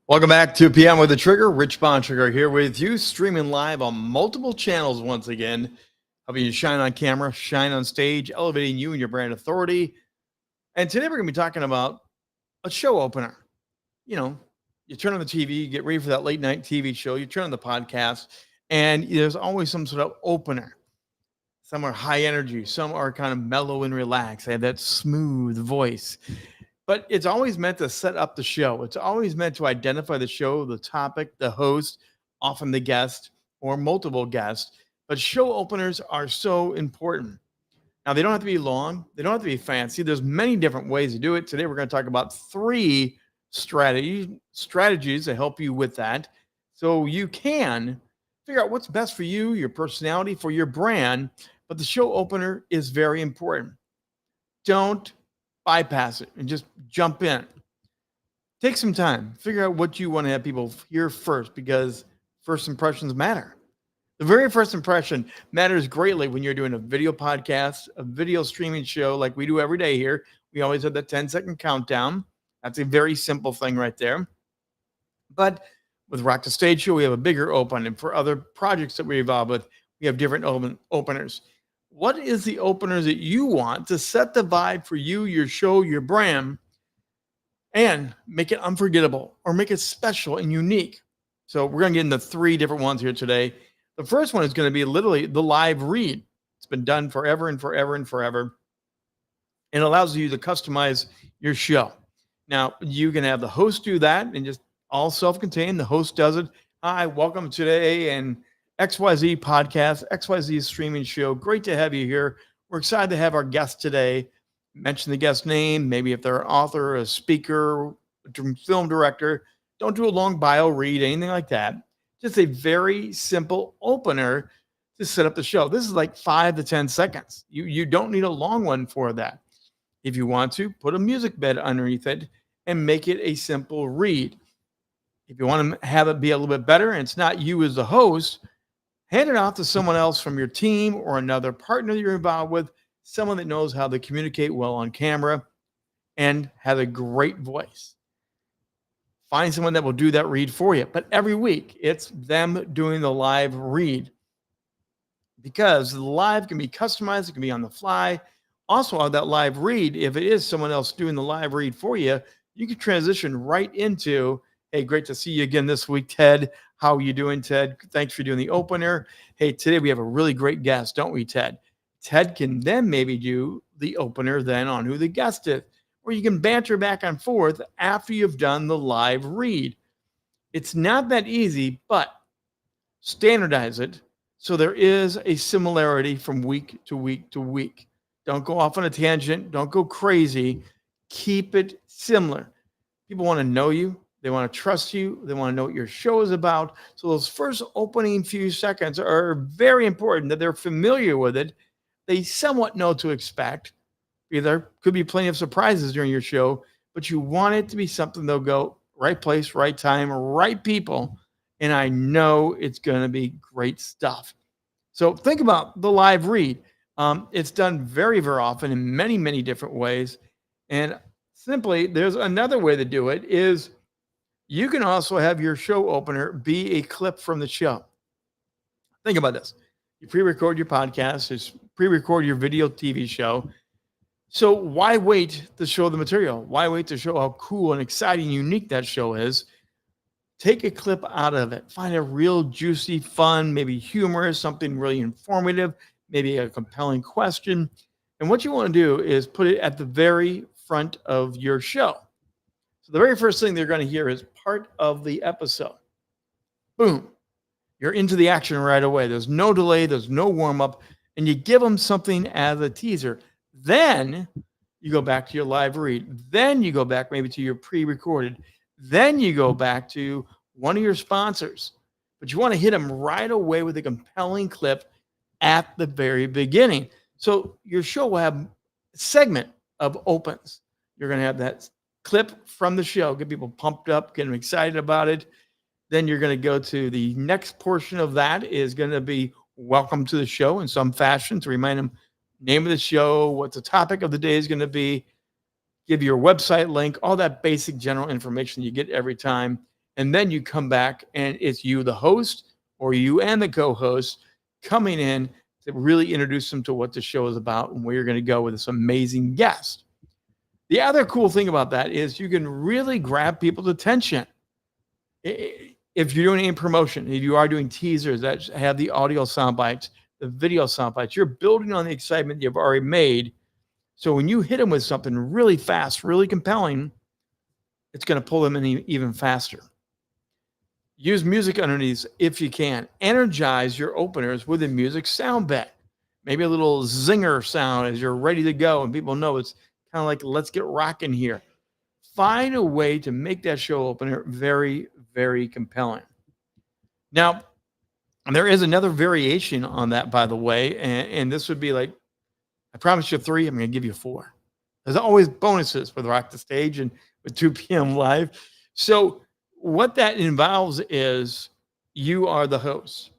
Welcome back to PM with the Trigger. Rich Bontrager here with you, streaming live on multiple channels once again, helping you shine on camera, shine on stage, elevating you and your brand authority. And today we're going to be talking about a show opener. You know, you turn on the TV, you get ready for that late night TV show, you turn on the podcast, and there's always some sort of opener. Some are high energy, some are kind of mellow and relaxed. They have that smooth voice. But it's always meant to set up the show. It's always meant to identify the show, the topic, the host, often the guest or multiple guests. But show openers are so important. Now, they don't have to be long. They don't have to be fancy. There's many different ways to do it. Today, we're going to talk about three strategies to help you with that. So you can figure out what's best for you, your personality, for your brand. But the show opener is very important. Don't bypass it and just jump in. Take some time, figure out what you want to have people hear first, because first impressions matter. The very first impression matters greatly when you're doing a video podcast, a video streaming show like we do every day here. We always have that 10-second countdown. That's a very simple thing right there. But with Rock the Stage Show, we have a bigger open. And for other projects that we involve with, we have different openers. What is the openers that you want to set the vibe for you, your show, your brand, and make it unforgettable or make it special and unique? So we're going to get into three different ones here today. The first one is going to be literally the live read. It's been done forever and forever and forever. And it allows you to customize your show. Now, you can have the host do that and just all self-contained. The host does it. Hi, welcome today and XYZ podcast, XYZ streaming show. Great to have you here. We're excited to have our guest today. Mention the guest name, maybe if they're an author, a speaker, a film director. Don't do a long bio read, anything like that. Just a very simple opener to set up the show. This is like 5 to 10 seconds. You don't need a long one for that. If you want to, put a music bed underneath it and make it a simple read. If you want to have it be a little bit better and it's not you as the host, hand it off to someone else from your team or another partner you're involved with, someone that knows how to communicate well on camera and have a great voice. Find someone that will do that read for you. But every week, it's them doing the live read, because the live can be customized. It can be on the fly. Also, on that live read, if it is someone else doing the live read for you, you can transition right into, hey, great to see you again this week, Ted. How are you doing, Ted? Thanks for doing the opener. Hey, today we have a really great guest, don't we, Ted? Ted can then maybe do the opener then on who the guest is, or you can banter back and forth after you've done the live read. It's not that easy, but standardize it so there is a similarity from week to week to week. Don't go off on a tangent. Don't go crazy. Keep it similar. People want to know you. They want to trust you. They want to know what your show is about. So those first opening few seconds are very important, that they're familiar with it. They somewhat know to expect. There could be plenty of surprises during your show, but you want it to be something they'll go right place, right time, right people. And I know it's going to be great stuff. So think about the live read. It's done very, very often in many, many different ways. And simply, there's another way to do it is you can also have your show opener be a clip from the show. Think about this. You pre-record your podcast, you pre-record your video TV show. So why wait to show the material? Why wait to show how cool and exciting, unique that show is? Take a clip out of it. Find a real juicy, fun, maybe humorous, something really informative, maybe a compelling question. And what you want to do is put it at the very front of your show. So the very first thing they're going to hear is part of the episode. Boom. You're into the action right away. There's no delay. There's no warm up. And you give them something as a teaser. Then you go back to your live read. Then you go back maybe to your pre-recorded. Then you go back to one of your sponsors. But you want to hit them right away with a compelling clip at the very beginning. So your show will have a segment of opens. You're going to have that clip from the show, get people pumped up, get them excited about it. Then you're going to go to the next portion of that is going to be welcome to the show in some fashion to remind them name of the show, what the topic of the day is going to be, give your website link, all that basic general information you get every time. And then you come back and it's you, the host, or you and the co host coming in to really introduce them to what the show is about and where you're going to go with this amazing guest. The other cool thing about that is you can really grab people's attention. If you're doing any promotion, if you are doing teasers that have the audio sound bites, the video sound bites, you're building on the excitement you've already made. So when you hit them with something really fast, really compelling, it's going to pull them in even faster. Use music underneath if you can. Energize your openers with a music sound bed. Maybe a little zinger sound as you're ready to go and people know it's kind of like, let's get rocking here. Find a way to make that show opener very, very compelling. Now, there is another variation on that, by the way, and this would be like, I promised you 3, I'm going to give you 4. There's always bonuses with Rock the Stage and with 2 p.m. live. So what that involves is you are the host.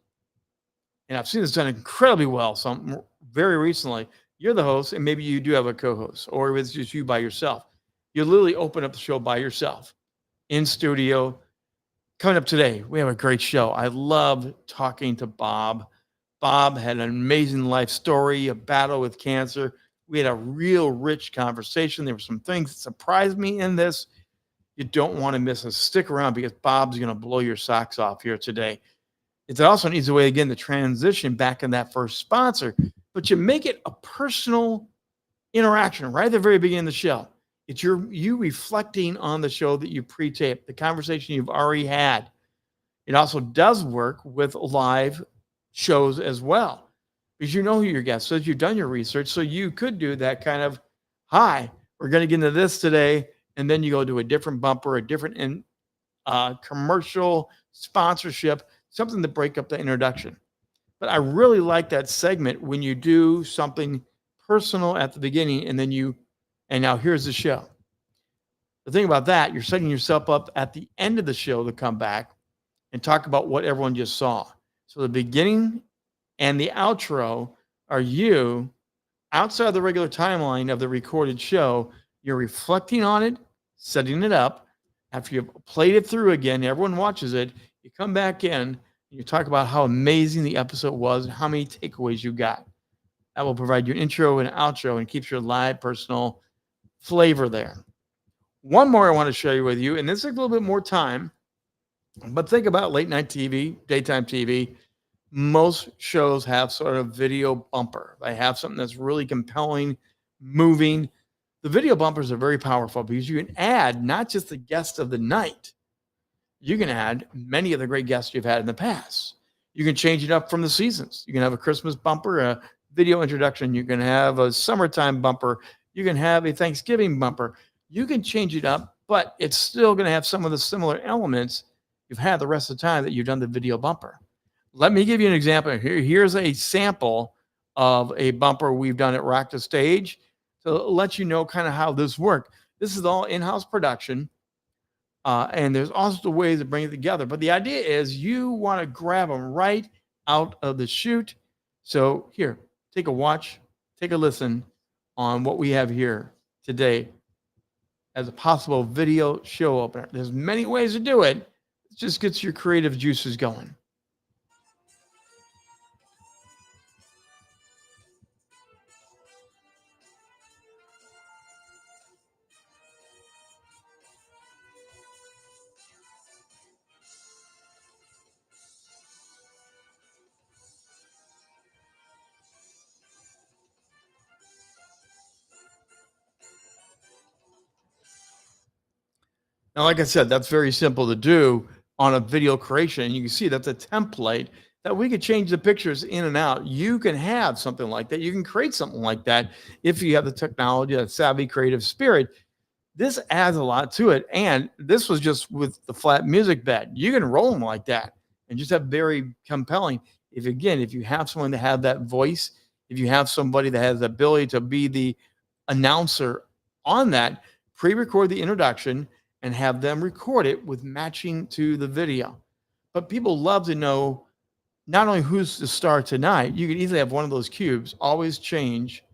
And I've seen this done incredibly well. So very recently, you're the host, and maybe you do have a co-host, or it's just you by yourself. You literally open up the show by yourself in studio. Coming up today, we have a great show. I love talking to Bob. Bob had an amazing life story, a battle with cancer. We had a real rich conversation. There were some things that surprised me in this. You don't want to miss it. Stick around because Bob's going to blow your socks off here today. It also needs a way, again, to transition back in that first sponsor, but you make it a personal interaction right at the very beginning of the show. It's you reflecting on the show that you pre-taped, the conversation you've already had. It also does work with live shows as well, because you know who your guest is. You've done your research, so you could do that kind of, hi, we're going to get into this today, and then you go to a different bumper, a different commercial sponsorship, something to break up the introduction. But I really like that segment when you do something personal at the beginning, and now here's the show. The thing about that, you're setting yourself up at the end of the show to come back and talk about what everyone just saw. So the beginning and the outro are you outside the regular timeline of the recorded show. You're reflecting on it, setting it up. After you've played it through again, everyone watches it. You come back in and you talk about how amazing the episode was and how many takeaways you got. That will provide you an intro and outro and keeps your live personal flavor there. One more I want to share you with you, and this is a little bit more time, but think about late night TV, daytime TV. Most shows have sort of video bumper. They have something that's really compelling, moving. The video bumpers are very powerful because you can add not just the guest of the night, you can add many of the great guests you've had in the past. You can change it up from the seasons. You can have a Christmas bumper, a video introduction. You can have a summertime bumper. You can have a Thanksgiving bumper. You can change it up, but it's still going to have some of the similar elements you've had the rest of the time that you've done the video bumper. Let me give you an example. Here's a sample of a bumper we've done at Rock the Stage to let you know kind of how this worked. This is all in-house production, and there's also ways to bring it together. But the idea is you want to grab them right out of the chute. So here, take a watch, take a listen on what we have here today as a possible video show opener. There's many ways to do it. It just gets your creative juices going. Now, like I said, that's very simple to do on a video creation. You can see that's a template that we could change the pictures in and out. You can have something like that. You can create something like that if you have the technology, that savvy creative spirit. This adds a lot to it. And this was just with the flat music bed. You can roll them like that and just have very compelling. If you have someone that have that voice, if you have somebody that has the ability to be the announcer on that, pre-record the introduction and have them record it with matching to the video. But people love to know not only who's the star tonight, you can easily have one of those cubes, always change,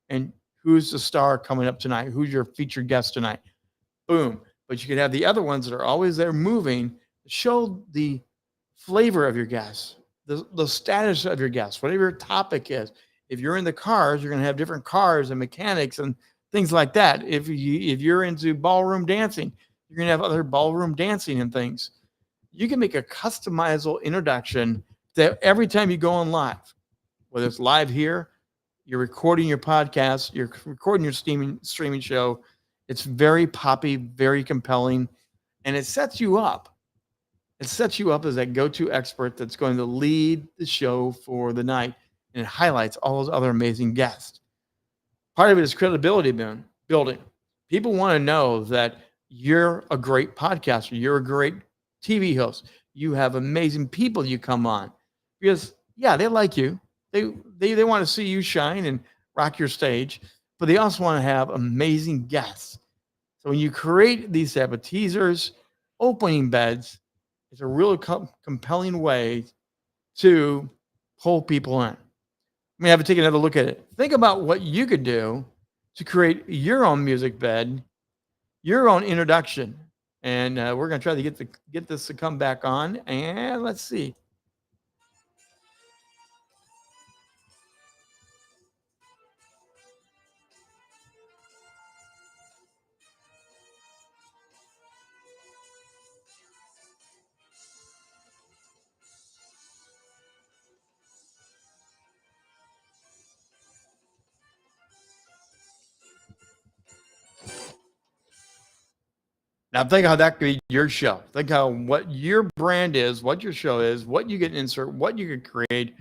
and who's the star coming up tonight? Who's your featured guest tonight? Boom. But you could have the other ones that are always there moving, Show the flavor of your guests, the status of your guests, whatever your topic is. If you're in the cars, you're going to have different cars and mechanics and things like that. If you're into ballroom dancing, you're going to have other ballroom dancing and things. You can make a customizable introduction that every time you go on live, whether it's live here, you're recording your podcast, you're recording your streaming show. It's very poppy, very compelling, and it sets you up. It sets you up as that go-to expert that's going to lead the show for the night, and it highlights all those other amazing guests. Part of it is credibility building. People want to know that you're a great podcaster, you're a great TV host, you have amazing people you come on, because yeah, they like you. They want to see you shine and rock your stage, but they also want to have amazing guests. So when you create these type of teasers, opening beds, it's a really compelling way to pull people in. I mean, have to take another look at it. Think about what you could do to create your own music bed, your own introduction, and we're going to try to get this to come back on. And let's see. Now think how that could be your show. Think how what your brand is, what your show is, what you can insert, what you can create,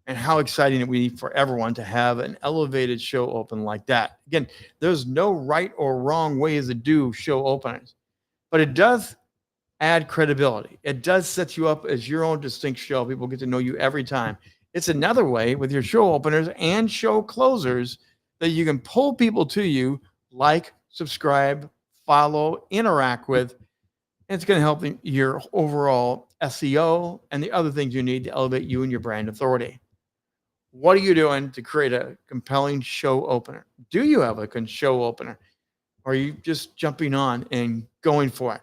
and how exciting it would be for everyone to have an elevated show open like that. Again, there's no right or wrong ways to do show openings, but it does add credibility. It does set you up as your own distinct show. People get to know you every time. It's another way with your show openers and show closers that you can pull people to you, like, subscribe, follow, interact with. And it's going to help your overall SEO and the other things you need to elevate you and your brand authority. What are you doing to create a compelling show opener? Do you have a show opener? Or are you just jumping on and going for it?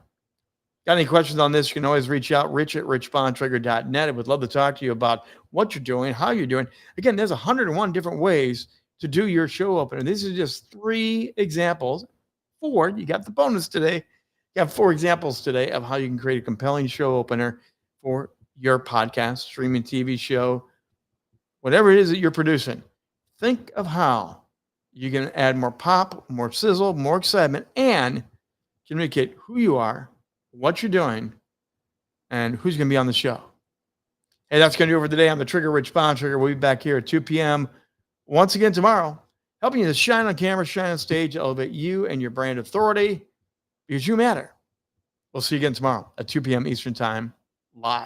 Got any questions on this? You can always reach out, rich@richbondtrigger.net. I would love to talk to you about what you're doing, how you're doing. Again, there's 101 different ways to do your show opener. These are just 3 examples. 4, you got the bonus today. You have 4 examples today of how you can create a compelling show opener for your podcast, streaming TV show, whatever it is that you're producing. Think of how you can add more pop, more sizzle, more excitement, and communicate who you are, what you're doing, and who's going to be on the show. Hey, that's going to do it for today on the Trigger, Rich Bond Trigger. We'll be back here at 2 p.m. once again tomorrow, helping you to shine on camera, shine on stage, elevate you and your brand authority, because you matter. We'll see you again tomorrow at 2 p.m. Eastern Time, live.